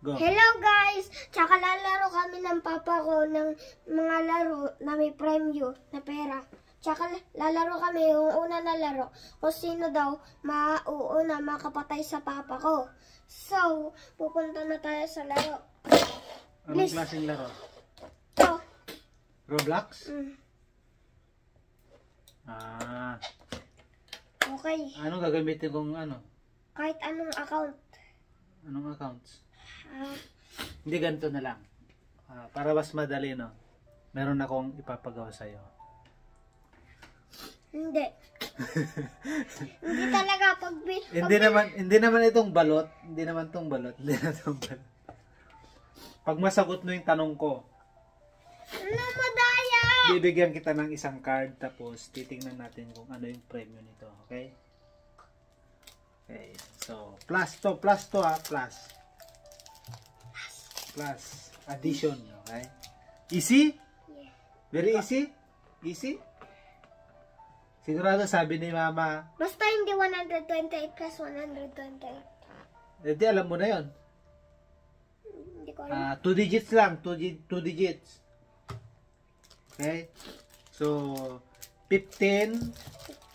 Go. Hello guys! Tsaka lalaro kami ng papa ko ng mga laro na may premyo na pera. Tsaka lalaro kami yung una na laro kung sino daw mauuna makapatay sa papa ko. So, pupunta na tayo sa laro. Anong klaseng laro? Ito. Roblox? Mm. Ah. Okay. Anong gagamitin kung ano? Kahit anong account. Anong accounts? Hindi, ganito na lang. Para mas madali, no? Meron akong ipapagawa sa'yo. Hindi. Hindi talaga Hindi naman itong balot. Hindi naman itong balot. Pag masagot mo yung tanong ko, ano madaya? bibigyan kita ng isang card, tapos titingnan natin kung ano yung premyo nito. Okay? Okay. So, plus to plus addition. Okay? Easy? Yeah. Very easy? Easy? Sigurado sabi ni Mama, Basta hindi 128 plus 128. hindi alam mo na yon. Hindi ko alam. 2 digits lang, 2 digits. Okay? So, 15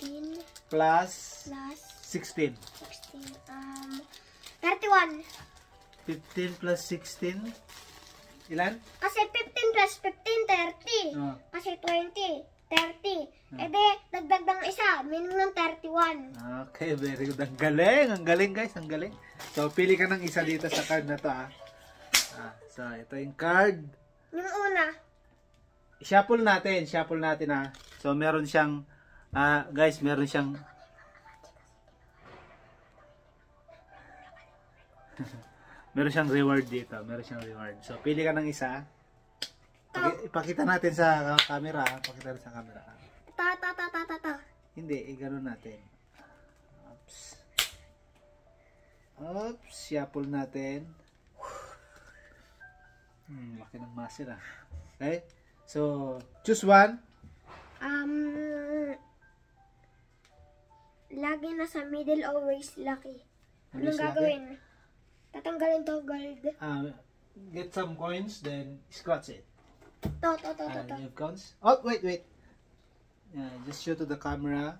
15 plus plus 16. 16. 31. 15 plus 16. Ilan? Kasi 15 plus 15, 30. Oh. Kasi 20, 30. E de, dagdag ng isa. Minimum 31. Okay, very good. Ang galing. Ang galing, guys. Ang galing. So, pili ka ng isa dito sa card na to, so, ito yung card. Yung una. Shuffle natin, So, meron siyang, guys, meron siyang, meron siyang reward dito. So, pili ka ng isa. Ipakita natin sa camera. Ta. Hindi, gano'n natin. Oops, shuffle natin. Laki ng muscle, Okay? So, choose one. Lagi na sa middle, always lucky. Always Anong gagawin? Tatanggalin to gold. Get some coins, then scratch it. To. You have coins? Oh, wait. Just show to the camera.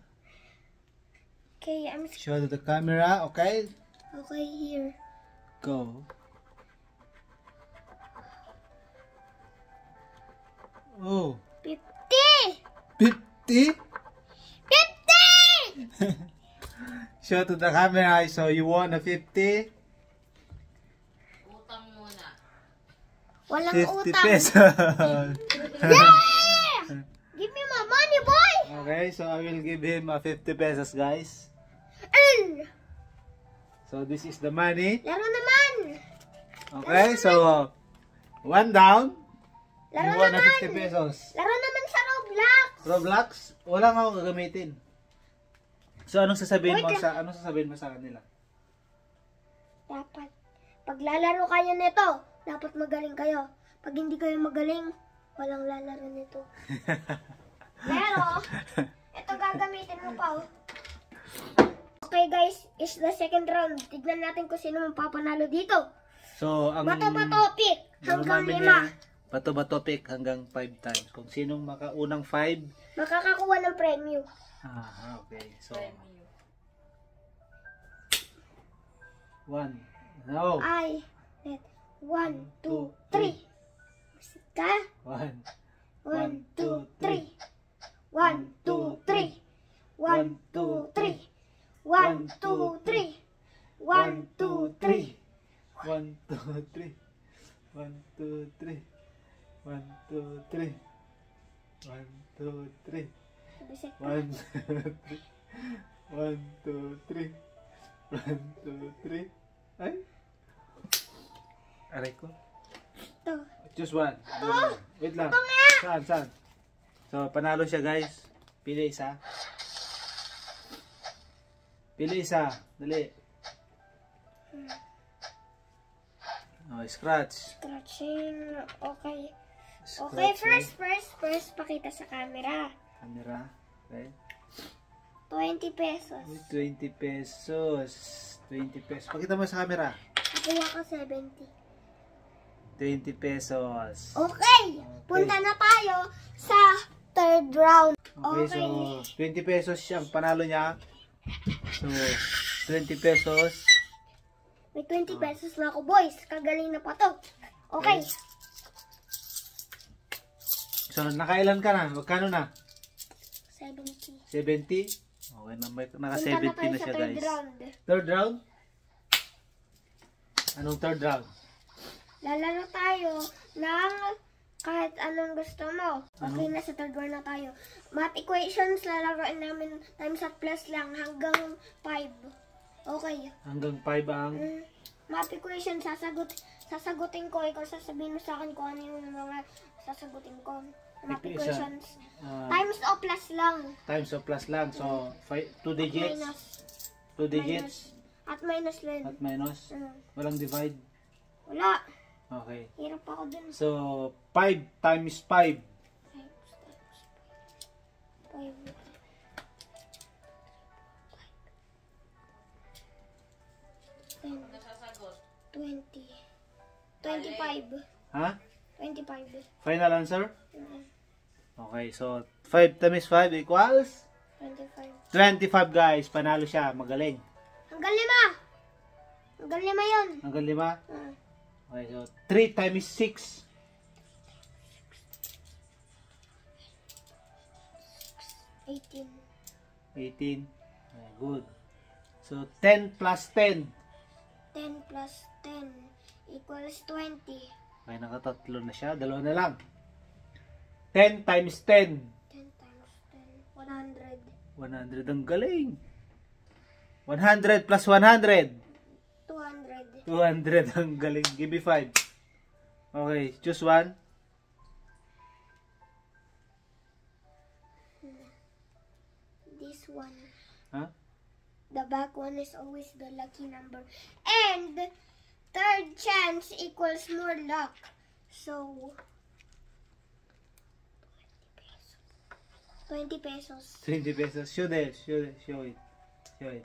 Okay, Show to the camera, okay? Okay, here. Go. Oh. 50! 50? 50! Show to the camera, so you won a 50? Utang muna. Walang 50 utang. pesos. Yeah! Give me my money, boy! Okay, so I will give him a 50 pesos, guys. So this is the money. Laro naman! Okay, so one down. Laro You won a naman! 50 pesos. Laro naman sa Roblox! Roblox, wala nga akong gagamitin. So anong sasabihin Wait mo sa kanila? Dapat, pag lalaro kayo nito, dapat magaling kayo. Pag hindi kayo magaling, walang lalaro nito. Pero, ito gagamitin mo pa. Okay guys, is the second round. Tignan natin kung sino mapapanalo dito. So, ang Bato-bato pick hanggang 5. Bato-bato pick hanggang 5 times. Kung sinong makaunang 5, Makakakuha ng premyo. okay. So, 1. No. 1, 2, 3. Musika. 1. 1, 2, 3. 1, 2, 3. 1, 2, 3. 1, 2, 3. 1, 2, 3. 1, 2, 3. 1, 2, 3. 1, 2, 3. 1, 2, 3. 1, 2, 3. 1, 2, 3. Ay? Aray ko. Ito. Choose one. Wait lang. Saan? So, panalo siya, guys. Pili isa. Dali. Scratch. Scratching. Okay. Scratch, Okay, first, pakita sa camera. Okay. 20 pesos. 20 pesos. 20 pesos. Pakita mo sa camera. Nakuha ko 70. 20 pesos. Okay, punta na tayo sa third round. Okay, so 20 pesos siyang panalo niya. So, 20 pesos. May 20 pesos na ako, boys. Kagaling na pa to. Okay. So, nakailan ka na? Magkano na? 70. 70? Okay, naka Punta na 70 tayo na sa siya, third guys. round. Third round? Anong third round? Lalaro tayo ng kahit anong gusto mo. Okay, Ano? nasa third round na tayo. Math equations, lalaroin namin times at plus lang hanggang 5. Okay. Hanggang 5 ang... Math equations, sasagutin ko. Ikaw sasabihin mo sa akin kung ano yung mga sasagutin ko. Math Equation. equations. Times o plus lang. Times of plus lang. So, 2 digits. Minus. 2 digits. At minus lang. At minus. Mm. Walang divide. Wala. Okay. Hirap ako dun. So, 5 times 5. 5. 10. 20. 25. Ha? 25. Final answer? Mm. Okay, so 5 times 5 equals 25. 25, guys. Panalo siya. Magaling. Hanggang 5. Hanggang 5 yun. Hanggang 5. Mm. Okay, so 3 times 6. 18. 18. Okay, good. So 10 plus 10. 10 plus 10 equals 20. Okay, nakatatlo na siya. Dalawa na lang. 10 times 10. 10 times 10. 100. 100. Ang galing. 100 plus 100. 200. 200. Ang galing. Give me 5. Okay, choose one. This one. Huh? The back one is always the lucky number. And third chance equals more luck. So 20 pesos. 20 pesos. Show it. Show it. Show it. Show it.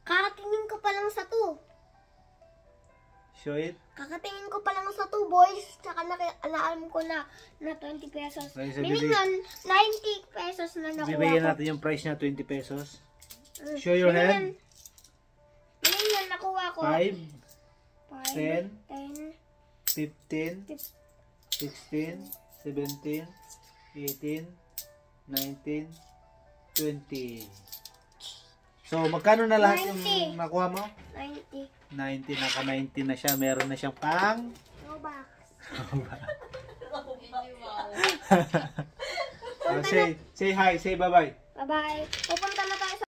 Kakatingin ko pa lang sa 2. Show it. Kakatingin ko pa lang sa 2, boys. Tsaka alam ko na 20 pesos. Okay, so Meaning nun, 90 pesos na nakuha Bibigyan ko. natin yung price niya, 20 pesos. Mm. Show your Meaning hand. Meaning nun, nakuha ko. 5, 10, 15, 16, 17, 18, 19, 20. So, magkano na lahat 90. yung nakuha mo? 90. 90, naka-90 na siya. Meron na siyang pang... No box. Say hi, say bye-bye. Bye-bye. Pupunta